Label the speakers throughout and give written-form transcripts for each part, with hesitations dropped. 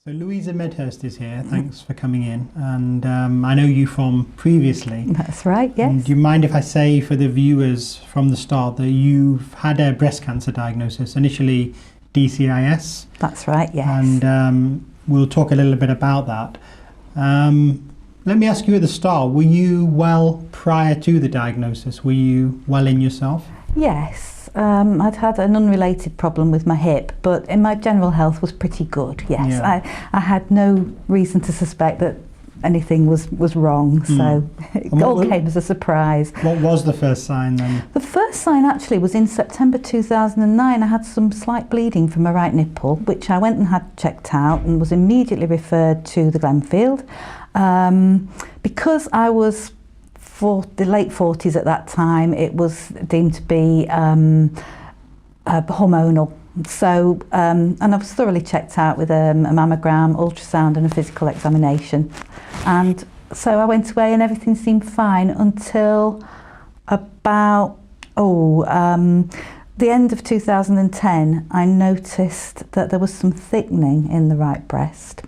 Speaker 1: So Louisa Medhurst is here. Thanks for coming in. And I know you from previously.
Speaker 2: That's right, yes.
Speaker 1: And do you mind if I say for the viewers from the start that you've had a breast cancer diagnosis, initially DCIS?
Speaker 2: That's right, yes.
Speaker 1: And we'll talk a little bit about that. Let me ask you at the start, were you well prior to the diagnosis? Were you well in yourself?
Speaker 2: Yes. I'd had an unrelated problem with my hip, but in my general health was pretty good, yes.
Speaker 1: Yeah.
Speaker 2: I had no reason to suspect that anything was wrong, so it all came as a surprise.
Speaker 1: What was the first sign then?
Speaker 2: The first sign actually was in September 2009. I had some slight bleeding from my right nipple, which I went and had checked out and was immediately referred to the Glenfield. Because I was the late 40s at that time, it was deemed to be hormonal. So, and I was thoroughly checked out with a mammogram, ultrasound and a physical examination. And so I went away and everything seemed fine until about, the end of 2010, I noticed that there was some thickening in the right breast.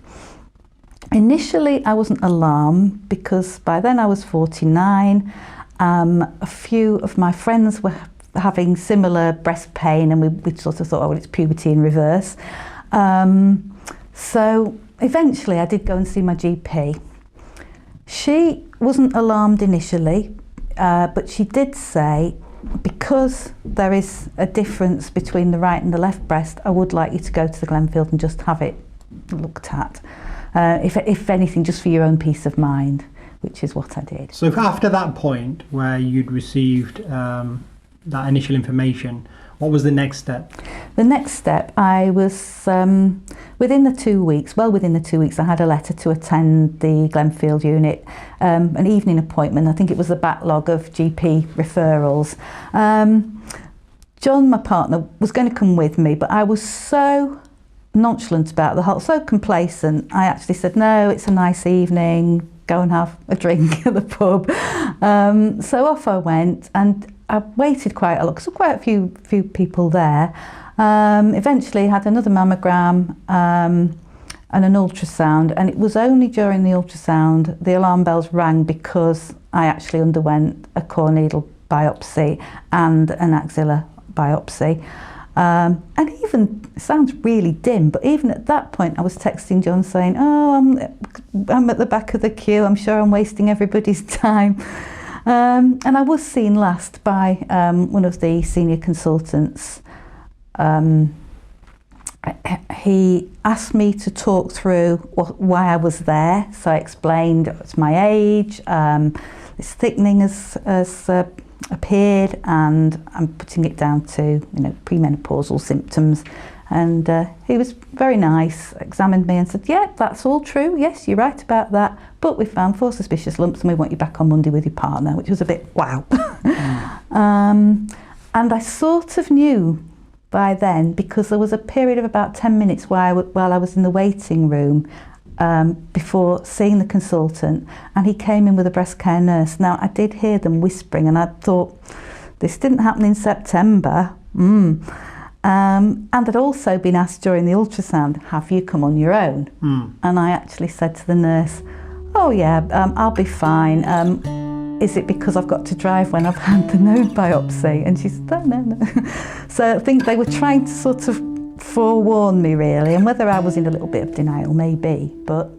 Speaker 2: Initially, I wasn't alarmed because by then I was 49. A few of my friends were having similar breast pain and we sort of thought, oh, well, it's puberty in reverse. So eventually I did go and see my GP. She wasn't alarmed initially, but she did say, because there is a difference between the right and the left breast, I would like you to go to the Glenfield and just have it looked at. If anything, just for your own peace of mind, which is what I did.
Speaker 1: So after that point where you'd received that initial information, what was the next step?
Speaker 2: The next step, I was, within the 2 weeks, I had a letter to attend the Glenfield unit, an evening appointment. I think it was a backlog of GP referrals. John, my partner, was going to come with me, but I was so nonchalant about the whole, so complacent. I actually said, no, it's a nice evening, go and have a drink at the pub. So off I went and I waited quite a lot, because there were quite a few people there. Eventually had another mammogram and an ultrasound, and it was only during the ultrasound the alarm bells rang, because I actually underwent a core needle biopsy and an axilla biopsy. And even, it sounds really dim, but even at that point I was texting John saying, oh, I'm at the back of the queue, I'm sure I'm wasting everybody's time. And I was seen last by one of the senior consultants. He asked me to talk through why I was there, so I explained it's my age, this thickening has appeared, and I'm putting it down to premenopausal symptoms. And he was very nice, examined me and said, yeah, that's all true, yes, you're right about that, but we found 4 suspicious lumps and we want you back on Monday with your partner, which was a bit wow. And I sort of knew by then, because there was a period of about 10 minutes while I was in the waiting room before seeing the consultant, and he came in with a breast care nurse. Now, I did hear them whispering, and I thought, this didn't happen in September. And I'd also been asked during the ultrasound, have you come on your own? And I actually said to the nurse, oh yeah, I'll be fine. Is it because I've got to drive when I've had the node biopsy? And she said, no. So I think they were trying to sort of forewarn me, really, and whether I was in a little bit of denial, maybe, but